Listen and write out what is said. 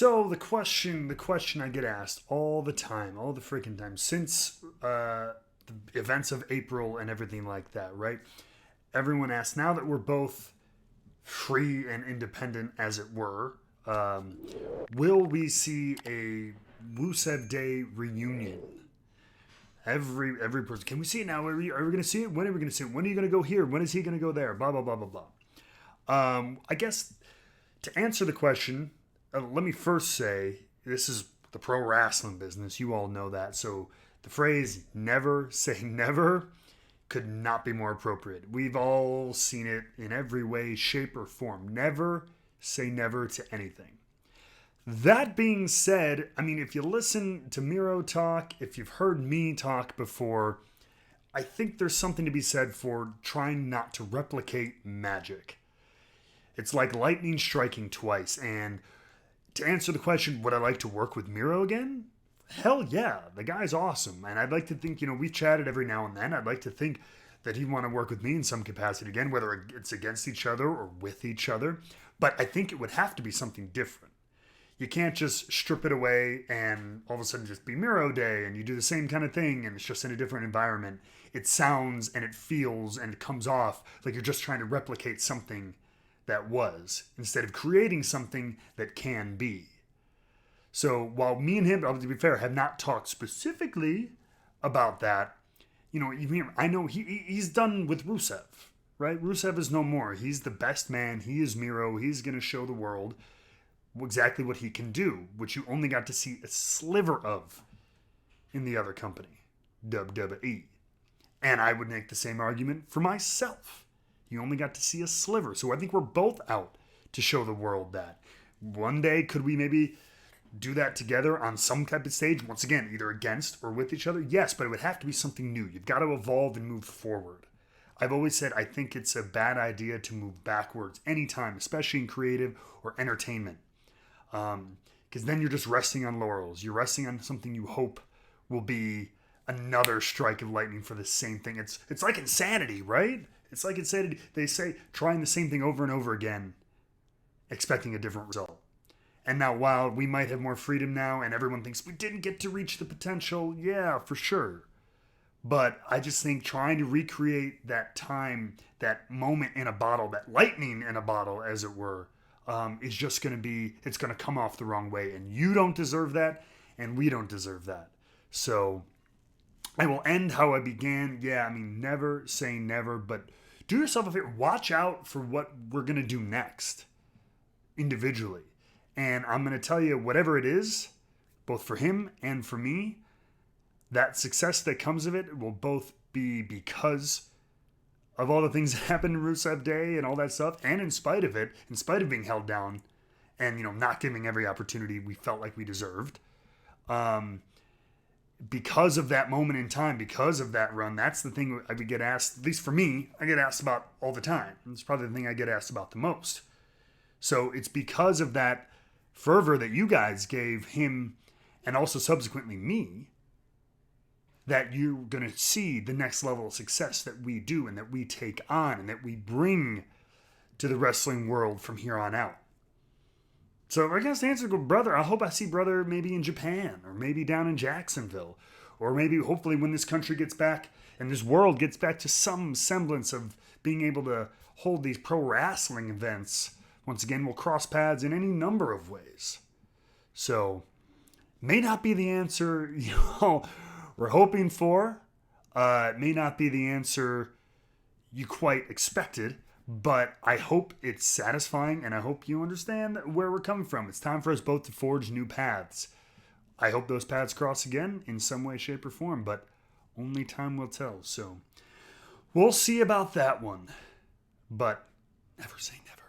So the question I get asked all the time, all the freaking time, since the events of April and everything like that, right? Everyone asks, now that we're both free and independent, as it were, um, will we see a Rusev Day reunion? Every person, can we see it now? Are we going to see it? When are we going to see it? When are you going to go here? When is he going to go there? Blah blah blah blah blah. I guess to answer the question, let me first say this is the pro wrestling business. You all know that. So the phrase never say never could not be more appropriate. We've all seen it in every way, shape, or form. Never say never to anything. That being said, I mean, if you listen to Miro talk, if you've heard me talk before, I think there's something to be said for trying not to replicate magic. It's like lightning striking twice, and to answer the question, would I like to work with Miro again? Hell yeah, the guy's awesome. And I'd like to think, we've chatted every now and then. I'd like to think that he'd want to work with me in some capacity again, whether it's against each other or with each other. But I think it would have to be something different. You can't just strip it away and all of a sudden just be Miro Day and you do the same kind of thing and it's just in a different environment. It sounds and it feels and it comes off like you're just trying to replicate something that was instead of creating something that can be. So while me and him, to be fair, have not talked specifically about that, I know he's done with Rusev, right? Rusev is no more. He's the best man. He is Miro. He's going to show the world exactly what he can do, which you only got to see a sliver of in the other company, WWE. And I would make the same argument for myself. You only got to see a sliver. So I think we're both out to show the world that. One day, could we maybe do that together on some type of stage? Once again, either against or with each other? Yes, but it would have to be something new. You've got to evolve and move forward. I've always said I think it's a bad idea to move backwards anytime, especially in creative or entertainment. Because then you're just resting on laurels. You're resting on something you hope will be another strike of lightning for the same thing. It's like insanity, right? It's like insanity. They say trying the same thing over and over again, expecting a different result. And now, while we might have more freedom now and everyone thinks we didn't get to reach the potential, yeah, for sure. But I just think trying to recreate that time, that moment in a bottle, that lightning in a bottle, as it were, is just going to it's going to come off the wrong way. And you don't deserve that, and we don't deserve that. So I will end how I began. Yeah, I mean, never say never, but do yourself a favor. Watch out for what we're going to do next individually. And I'm going to tell you, whatever it is, both for him and for me, that success that comes of it will both be because of all the things that happened in Rusev Day and all that stuff, and in spite of it, in spite of being held down and, not giving every opportunity we felt like we deserved. Because of that moment in time, because of that run, that's the thing I would get asked, at least for me, I get asked about all the time. It's probably the thing I get asked about the most. So it's because of that fervor that you guys gave him and also subsequently me that you're going to see the next level of success that we do and that we take on and that we bring to the wrestling world from here on out. So I guess the answer is, brother, I hope I see brother maybe in Japan or maybe down in Jacksonville or maybe hopefully when this country gets back and this world gets back to some semblance of being able to hold these pro wrestling events. Once again, we'll cross paths in any number of ways. So, may not be the answer we're hoping for. It may not be the answer you quite expected, but I hope it's satisfying and I hope you understand where we're coming from. It's time for us both to forge new paths. I hope those paths cross again in some way, shape, or form, but only time will tell. So, we'll see about that one. But never say never.